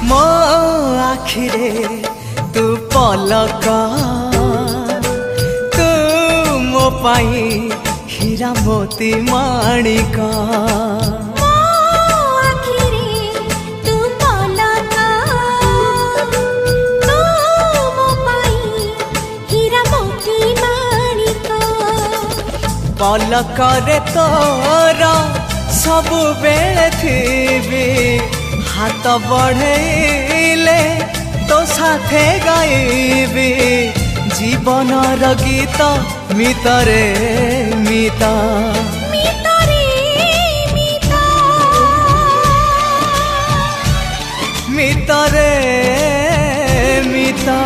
मो आखिरे तू पलक तू मो पाई हीरा मोती माणिक पलकरे तोर सबु बेले थी हाथ बढ़ेले तो साथे गाइबी जीवनर गीत मितरे मिता मितरे मिता।